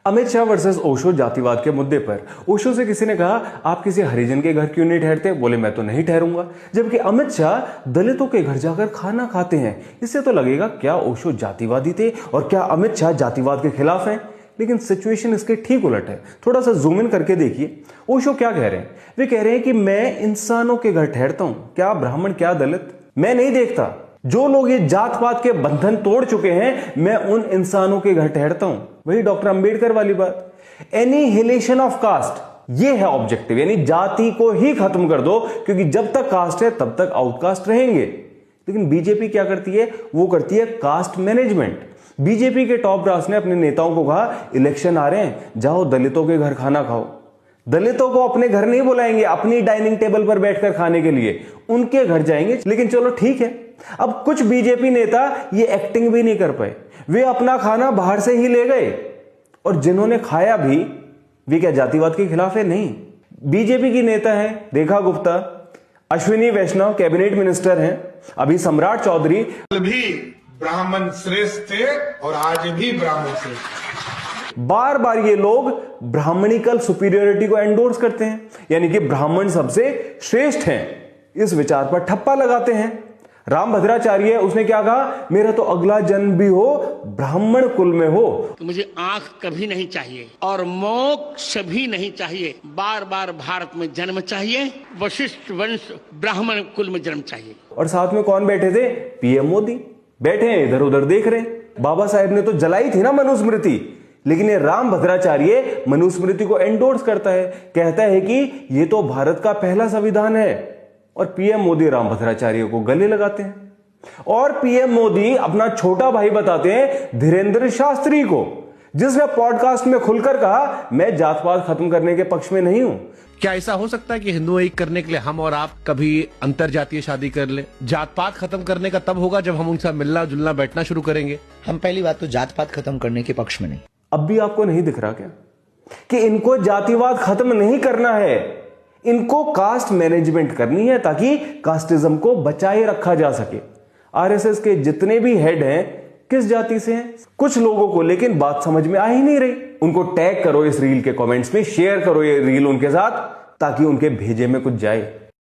Amit Shah versus Osho जातिवाद के मुद्दे पर ओशो से किसी ने कहा, आप किसी हरिजन के घर क्यों नहीं ठहरते? बोले, मैं तो नहीं ठहरूंगा। जबकि अमित शाह दलितों के घर जाकर खाना खाते हैं। इससे तो लगेगा क्या ओशो जातिवादी थे और क्या अमित शाह जातिवाद के खिलाफ हैं? लेकिन सिचुएशन इसके ठीक उलट है। थोड़ा सा जूम इन करके देखिए, ओशो क्या कह रहे हैं। वे कह रहे हैं कि मैं इंसानों के घर ठहरता हूं, क्या ब्राह्मण क्या दलित मैं नहीं देखता। जो लोग ये जात पात के बंधन तोड़ चुके हैं, मैं उन इंसानों के घर ठहरता हूं। वही डॉक्टर अंबेडकर वाली बात, एनिहिलेशन ऑफ कास्ट, ये है ऑब्जेक्टिव, यानी जाति को ही खत्म कर दो, क्योंकि जब तक कास्ट है तब तक आउटकास्ट रहेंगे। लेकिन बीजेपी क्या करती है? वो करती है कास्ट मैनेजमेंट। बीजेपी के टॉप ब्रास ने अपने नेताओं को कहा, इलेक्शन आ रहे हैं, जाओ दलितों के घर खाना खाओ। दलितों को अपने घर नहीं बुलाएंगे, अपनी डाइनिंग टेबल पर बैठकर खाने के लिए उनके घर जाएंगे। लेकिन चलो ठीक है, अब कुछ बीजेपी नेता ये एक्टिंग भी नहीं कर पाए, वे अपना खाना बाहर से ही ले गए। और जिन्होंने खाया भी, वे क्या जातिवाद के खिलाफ है? नहीं। बीजेपी की नेता है रेखा गुप्ता, अश्विनी वैष्णव कैबिनेट मिनिस्टर हैं, अभी सम्राट चौधरी भी ब्राह्मण श्रेष्ठ थे और आज भी ब्राह्मण श्रेष्ठ। बार बार ये लोग ब्राह्मणिकल सुपीरियरिटी को एंडोर्स करते हैं, यानी कि ब्राह्मण सबसे श्रेष्ठ हैं। इस विचार पर ठप्पा लगाते हैं। राम भद्राचार्य, उसने क्या कहा? मेरा तो अगला जन्म भी हो ब्राह्मण कुल में हो। तो मुझे आंख कभी नहीं चाहिए और मोक्ष भी नहीं चाहिए, बार बार भारत में जन्म चाहिए, वशिष्ठ वंश ब्राह्मण कुल में जन्म चाहिए। और साथ में कौन बैठे थे? पीएम मोदी बैठे हैं, इधर उधर देख रहे हैं। बाबा साहेब ने तो जलाई थी ना मनुस्मृति, लेकिन ये राम भद्राचार्य मनुस्मृति को एंडोर्स करता है, कहता है कि ये तो भारत का पहला संविधान है। और पीएम मोदी राम भद्राचार्य को गले लगाते हैं। और पीएम मोदी अपना छोटा भाई बताते हैं धीरेंद्र शास्त्री को, जिसने पॉडकास्ट में खुलकर कहा, मैं जात पात खत्म करने के पक्ष में नहीं हूं। क्या ऐसा हो सकता है कि हिंदू एक करने के लिए हम और आप कभी अंतर जातीय शादी कर ले? जात पात खत्म करने का तब होगा जब हम उनसे मिलना जुलना बैठना शुरू करेंगे। हम पहली बात तो जात पात खत्म करने के पक्ष में नहीं। अब भी आपको नहीं दिख रहा क्या कि इनको जातिवाद खत्म नहीं करना है, इनको कास्ट मैनेजमेंट करनी है ताकि कास्टिज्म को बचाए रखा जा सके। आरएसएस के जितने भी हेड हैं किस जाति से हैं? कुछ लोगों को लेकिन बात समझ में आ ही नहीं रही। उनको टैग करो इस रील के कमेंट्स में, शेयर करो ये रील उनके साथ, ताकि उनके भेजे में कुछ जाए।